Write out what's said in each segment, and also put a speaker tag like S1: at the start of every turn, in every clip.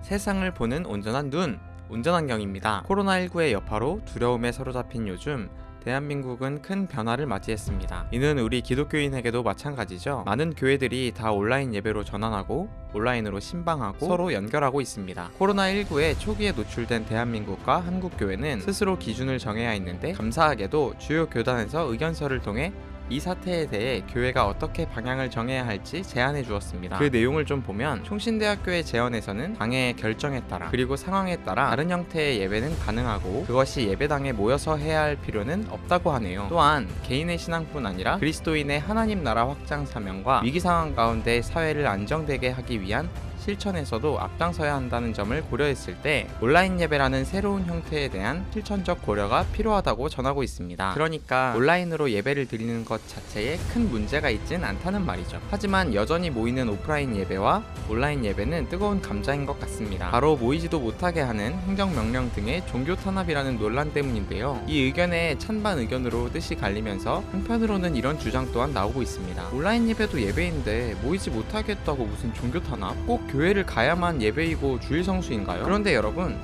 S1: 세상을 보는 온전한 눈, 온전한경입니다. 코로나19의 여파로 두려움에 사로잡힌 요즘 대한민국은 큰 변화를 맞이했습니다. 이는 우리 기독교인에게도 마찬가지죠. 많은 교회들이 다 온라인 예배로 전환하고 온라인으로 신방하고 서로 연결하고 있습니다. 코로나19의 초기에 노출된 대한민국과 한국교회는 스스로 기준을 정해야 했는데 감사하게도 주요 교단에서 의견서를 통해 이 사태에 대해 교회가 어떻게 방향을 정해야 할지 제안해 주었습니다. 그 내용을 좀 보면 총신대학교의 제언에서는 당의 결정에 따라 그리고 상황에 따라 다른 형태의 예배는 가능하고 그것이 예배당에 모여서 해야 할 필요는 없다고 하네요. 또한 개인의 신앙뿐 아니라 그리스도인의 하나님 나라 확장 사명과 위기 상황 가운데 사회를 안정되게 하기 위한 실천에서도 앞장서야 한다는 점을 고려했을 때 온라인 예배라는 새로운 형태에 대한 실천적 고려가 필요하다고 전하고 있습니다. 그러니까 온라인으로 예배를 드리는 것 자체에 큰 문제가 있진 않다는 말이죠. 하지만 여전히 모이는 오프라인 예배와 온라인 예배는 뜨거운 감자인 것 같습니다. 바로 모이지도 못하게 하는 행정명령 등의 종교 탄압이라는 논란 때문인데요. 이 의견에 찬반 의견으로 뜻이 갈리면서 한편으로는 이런 주장 또한 나오고 있습니다. 온라인 예배도 예배인데 모이지 못하게 했다고 무슨 종교 탄압? 꼭 교회를 가야만 예배이고 주일 성수인가요? 그런데 여러분,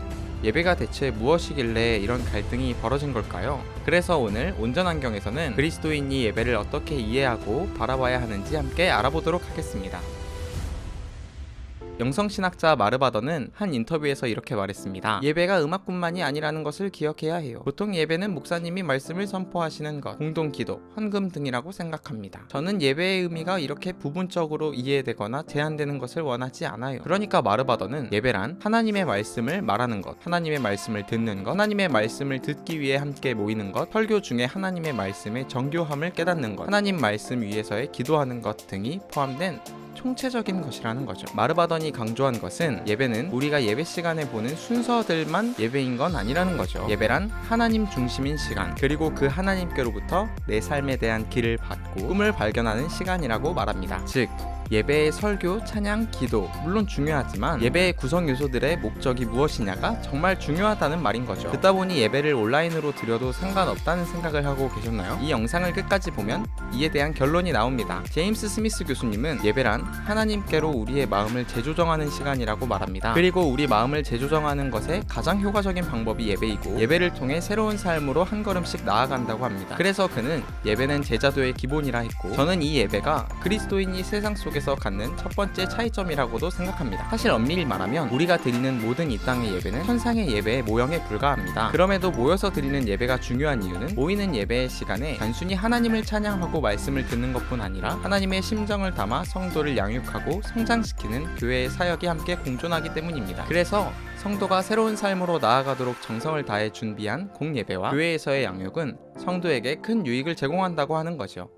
S1: 예배가 대체 무엇이길래 이런 갈등이 벌어진 걸까요? 그래서 오늘 온전한경에서는 그리스도인이 예배를 어떻게 이해하고 바라봐야 하는지 함께 알아보도록 하겠습니다. 영성신학자 마르바더는 한 인터뷰에서 이렇게 말했습니다. 예배가 음악뿐만이 아니라는 것을 기억해야 해요. 보통 예배는 목사님이 말씀을 선포하시는 것, 공동기도, 헌금 등이라고 생각합니다. 저는 예배의 의미가 이렇게 부분적으로 이해되거나 제한되는 것을 원하지 않아요. 그러니까 마르바더는 예배란 하나님의 말씀을 말하는 것, 하나님의 말씀을 듣는 것, 하나님의 말씀을 듣기 위해 함께 모이는 것, 설교 중에 하나님의 말씀의 정교함을 깨닫는 것, 하나님 말씀 위에서의 기도하는 것 등이 포함된 총체적인 것이라는 거죠. 마르바던이 강조한 것은 예배는 우리가 예배 시간에 보는 순서들만 예배인 건 아니라는 거죠. 예배란 하나님 중심인 시간, 그리고 그 하나님께로부터 내 삶에 대한 길을 받고 꿈을 발견하는 시간이라고 말합니다. 즉 예배의 설교, 찬양, 기도 물론 중요하지만 예배의 구성 요소들의 목적이 무엇이냐가 정말 중요하다는 말인 거죠. 듣다 보니 예배를 온라인으로 드려도 상관없다는 생각을 하고 계셨나요? 이 영상을 끝까지 보면 이에 대한 결론이 나옵니다. 제임스 스미스 교수님은 예배란 하나님께로 우리의 마음을 재조정하는 시간이라고 말합니다. 그리고 우리 마음을 재조정하는 것에 가장 효과적인 방법이 예배이고 예배를 통해 새로운 삶으로 한 걸음씩 나아간다고 합니다. 그래서 그는 예배는 제자도의 기본이라 했고 저는 이 예배가 그리스도인이 세상 속에 갖는 첫 번째 차이점이라고도 생각합니다. 사실 엄밀히 말하면 우리가 드리는 모든 이 땅의 예배는 천상의 예배의 모형에 불과합니다. 그럼에도 모여서 드리는 예배가 중요한 이유는 모이는 예배의 시간에 단순히 하나님을 찬양하고 말씀을 듣는 것뿐 아니라 하나님의 심정을 담아 성도를 양육하고 성장시키는 교회의 사역이 함께 공존하기 때문입니다. 그래서 성도가 새로운 삶으로 나아가도록 정성을 다해 준비한 공예배와 교회에서의 양육은 성도에게 큰 유익을 제공한다고 하는 거죠.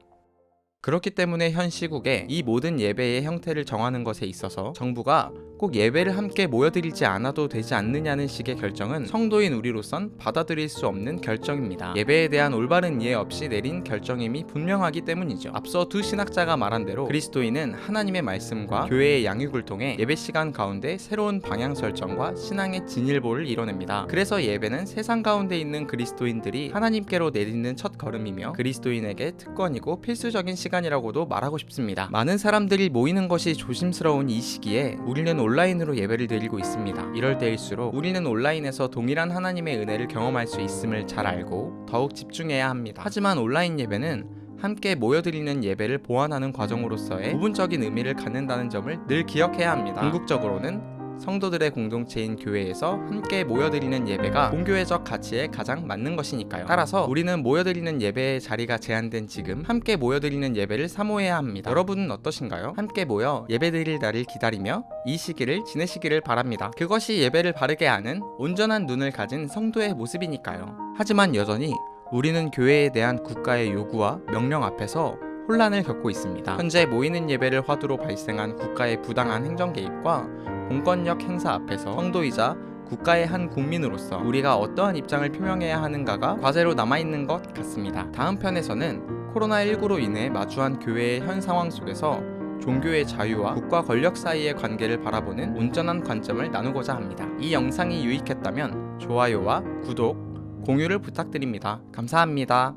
S1: 그렇기 때문에 현 시국에 이 모든 예배의 형태를 정하는 것에 있어서 정부가 꼭 예배를 함께 모여드리지 않아도 되지 않느냐는 식의 결정은 성도인 우리로선 받아들일 수 없는 결정입니다. 예배에 대한 올바른 이해 없이 내린 결정임이 분명하기 때문이죠. 앞서 두 신학자가 말한 대로 그리스도인은 하나님의 말씀과 교회의 양육을 통해 예배 시간 가운데 새로운 방향 설정과 신앙의 진일보를 이뤄냅니다. 그래서 예배는 세상 가운데 있는 그리스도인들이 하나님께로 내딛는 첫 걸음이며 그리스도인에게 특권이고 필수적인 시간이라고도 말하고 싶습니다. 많은 사람들이 모이는 것이 조심스러운 이 시기에 우리는 온라인으로 예배를 드리고 있습니다. 이럴 때일수록 우리는 온라인에서 동일한 하나님의 은혜를 경험할 수 있음을 잘 알고 더욱 집중해야 합니다. 하지만 온라인 예배는 함께 모여드리는 예배를 보완하는 과정으로서의 부분적인 의미를 갖는다는 점을 늘 기억해야 합니다. 궁극적으로는 성도들의 공동체인 교회에서 함께 모여드리는 예배가 공교회적 가치에 가장 맞는 것이니까요. 따라서 우리는 모여드리는 예배의 자리가 제한된 지금 함께 모여드리는 예배를 사모해야 합니다. 여러분은 어떠신가요? 함께 모여 예배드릴 날을 기다리며 이 시기를 지내시기를 바랍니다. 그것이 예배를 바르게 아는 온전한 눈을 가진 성도의 모습이니까요. 하지만 여전히 우리는 교회에 대한 국가의 요구와 명령 앞에서 혼란을 겪고 있습니다. 현재 모이는 예배를 화두로 발생한 국가의 부당한 행정 개입과 공권력 행사 앞에서 성도이자 국가의 한 국민으로서 우리가 어떠한 입장을 표명해야 하는가가 과제로 남아있는 것 같습니다. 다음 편에서는 코로나19로 인해 마주한 교회의 현 상황 속에서 종교의 자유와 국가 권력 사이의 관계를 바라보는 온전한 관점을 나누고자 합니다. 이 영상이 유익했다면 좋아요와 구독, 공유를 부탁드립니다. 감사합니다.